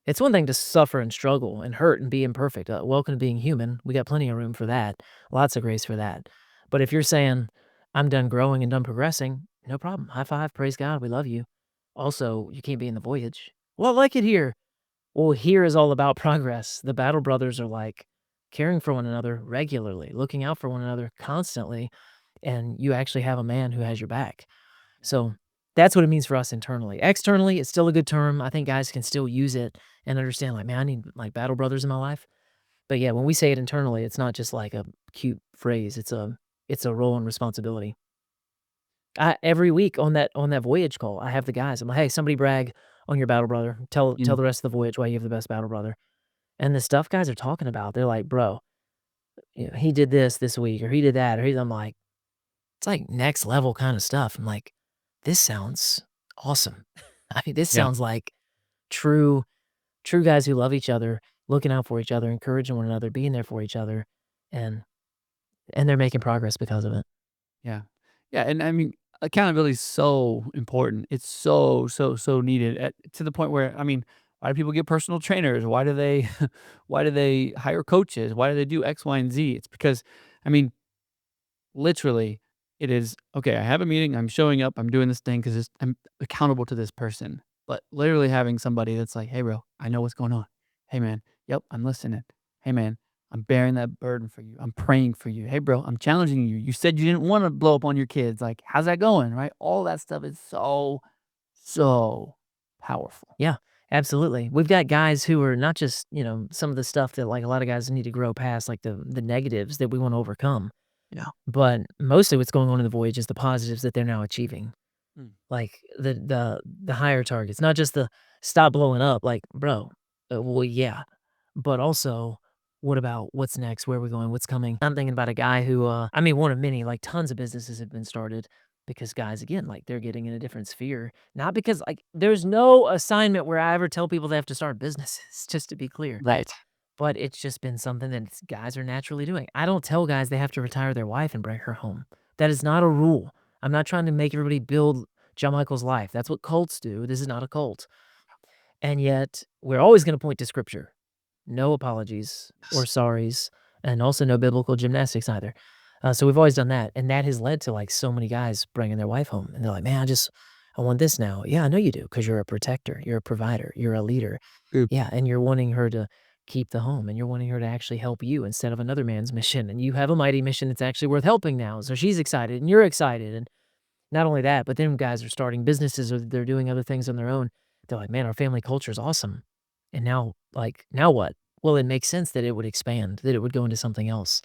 It's one thing to suffer and struggle and hurt and be imperfect. Welcome to being human. We got plenty of room for that. Lots of grace for that. But if you're saying, "I'm done growing and done progressing," no problem. High five. Praise God. We love you. Also, you can't be in the voyage. "Well, I like it here." Well, here is all about progress. The battle brothers are like caring for one another regularly, looking out for one another constantly, and you actually have a man who has your back. So that's what it means for us internally. Externally, it's still a good term. I think guys can still use it and understand, like, man, I need like battle brothers in my life. But yeah, when we say it internally, it's not just like a cute phrase. It's a role and responsibility. Every week on that voyage call, I have the guys. I'm like, "Hey, somebody brag on your battle brother. Tell Mm. the rest of the voyage why you have the best battle brother." And the stuff guys are talking about, they're like, "Bro, he did this week, or he did that," or I'm like, it's like next level kinda stuff. I'm like, "This sounds awesome." I mean, this Yeah. sounds like true true guys who love each other, looking out for each other, encouraging one another, being there for each other, and they're making progress because of it. Yeah. Yeah, and I mean, accountability is so important. It's so, so, so needed to the point where, I mean, why do people get personal trainers? Why do they why do they hire coaches? Why do they do X, Y, and Z? It's because, I mean, literally, it is, "Okay, I have a meeting, I'm showing up, I'm doing this thing because I'm accountable to this person." But literally having somebody that's like, "Hey, bro, I know what's going on. Hey, man, yep, I'm listening. Hey, man, I'm bearing that burden for you. I'm praying for you. Hey, bro, I'm challenging you. You said you didn't wanna blow up on your kids. Like, how's that going?" Right? All that stuff is so, so powerful. Yeah, absolutely. We've got guys who are not just, some of the stuff that, like, a lot of guys need to grow past, like the negatives that we wanna overcome, Yeah. but mostly what's going on in the voyage is the positives that they're now achieving. Mm. Like, the higher targets, not just the "stop blowing up," like, "Bro, well, yeah, but also, what about what's next? Where are we going? What's coming?" I'm thinking about a guy who, I mean, one of many, like, tons of businesses have been started because guys, again, like, they're getting in a different sphere. Not because, like, there's no assignment where I ever tell people they have to start businesses, just to be clear, Right. but it's just been something that guys are naturally doing. I don't tell guys they have to retire their wife and bring her home. That is not a rule. I'm not trying to make everybody build John Michael's life. That's what cults do. This is not a cult. And yet, we're always gonna point to scripture. No apologies or Yes. sorries, and also no biblical gymnastics either. So we've always done that, and that has led to, like, so many guys bringing their wife home, and they're like, "Man, I want this now." "Yeah, I know you do, because 'cause you're a protector, you're a provider, you're a leader." Good. Yeah, and you're wanting her to keep the home, and you're wanting her to actually help you instead of another man's mission, and you have a mighty mission that's actually worth helping now, so she's excited, and you're excited, and not only that, but then guys are starting businesses or they're doing other things on their own. They're like, "Man, our family culture is awesome." And now, like, now what? Well, it makes sense that it would expand, that it would go into something else.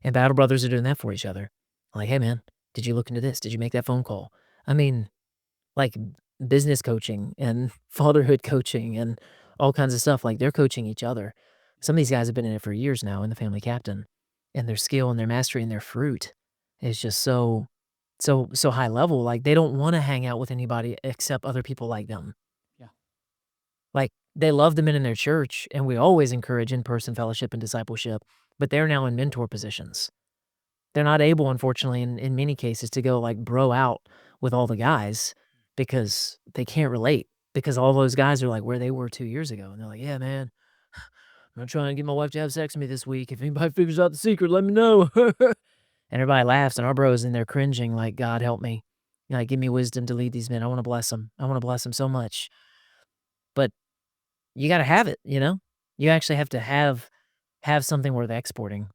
And battle brothers are doing that for each other. Like, "Hey, man, did you look into this? Did you make that phone call?" I mean, like, business coaching and fatherhood coaching and all kinds of stuff, like, they're coaching each other. Some of these guys have been in it for years now in the family captain, and their skill and their mastery and their fruit is just so high level, like, they don't wanna hang out with anybody except other people like them. Yeah. Like, they love the men in their church, and we always encourage in-person fellowship and discipleship, but they're now in mentor positions. They're not able, unfortunately, in many cases, to go, like, bro out with all the guys because they can't relate, because all those guys are, like, where they were 2 years ago, and they're like, "Yeah, man, I'm gonna try and get my wife to have sex with me this week. If anybody figures out the secret, let me know." And everybody laughs, and our bros in there cringing like, "God help me. Like, give me wisdom to lead these men. I wanna bless them. I wanna bless them so much." But you gotta have it, you know? You actually have to have something worth exporting.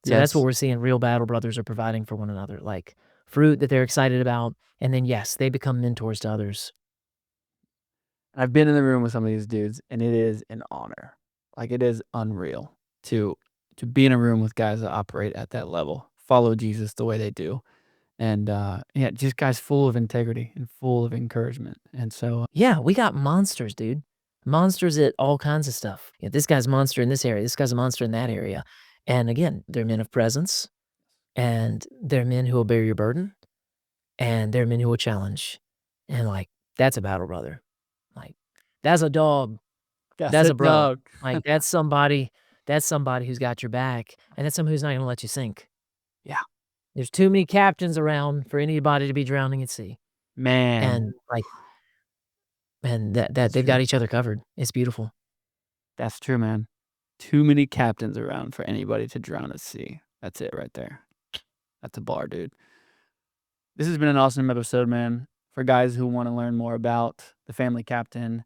So that's what Yes. we're seeing real battle brothers are providing for one another, like, fruit that they're excited about, and then, yes, they become mentors to others. I've been in the room with some of these dudes, and it is an honor. Like, it is unreal to be in a room with guys that operate at that level, follow Jesus the way they do, and, yeah, just guys full of integrity and full of encouragement, and so Yeah, we got monsters, dude. Monsters at all kinds of stuff. Yeah, this guy's a monster in this area, this guy's a monster in that area. And again, they're men of presence, and they're men who will bear your burden, and they're men who will challenge. And, like, that's a battle brother. Like, that's a dog. that's That's a a bro. dog. Like, that's somebody who's got your back, and that's somebody who's not gonna let you sink. Yeah. There's too many captains around for anybody to be drowning at sea. Man, And, like, and that that's they've true. got each other covered. It's beautiful. That's true, man. Too many captains around for anybody to drown at sea. That's it right there. That's a bar, dude. This has been an awesome episode, man. For guys who wanna learn more about the family captain,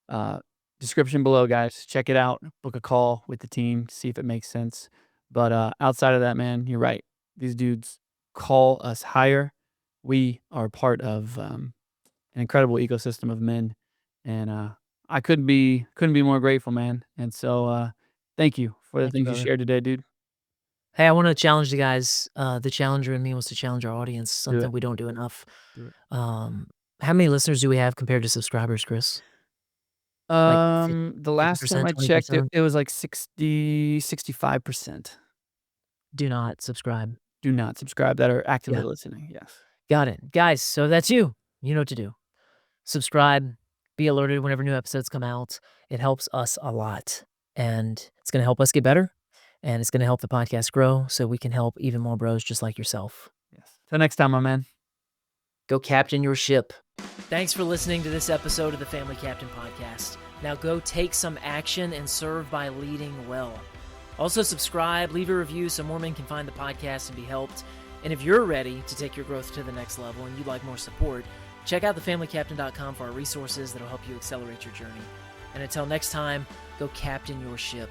uh, description below, guys. Check it out. Book a call with the team, see if it makes sense. But, outside of that, man, you're right. These dudes call us higher. We are part of, an incredible ecosystem of men, and, I couldn't be more grateful, man. And so, thank you for the Thank you, things you brother. shared today, dude. Hey, I wanna challenge the guys. The challenger in me wants to challenge our audience, Do something it. we don't do enough. Do it. Um, how many listeners do we have compared to subscribers, Chris? Like The last time 50%, I checked, it 20%? it was like 65%. Do not subscribe. Do not subscribe that are actively Yeah, listening, yes. got it. Guys, so that's you. You know what to do. Subscribe, be alerted whenever new episodes come out. It helps us a lot, and it's gonna help us get better, and it's gonna help the podcast grow so we can help even more bros just like yourself. Yes. Till next time, my man. Go captain your ship. Thanks for listening to this episode of the Family Captain Podcast. Now go take some action and serve by leading well. Also subscribe, leave a review so more men can find the podcast and be helped. And if you're ready to take your growth to the next level and you'd like more support, check out thefamilycaptain.com for our resources that'll help you accelerate your journey. And until next time, go captain your ship.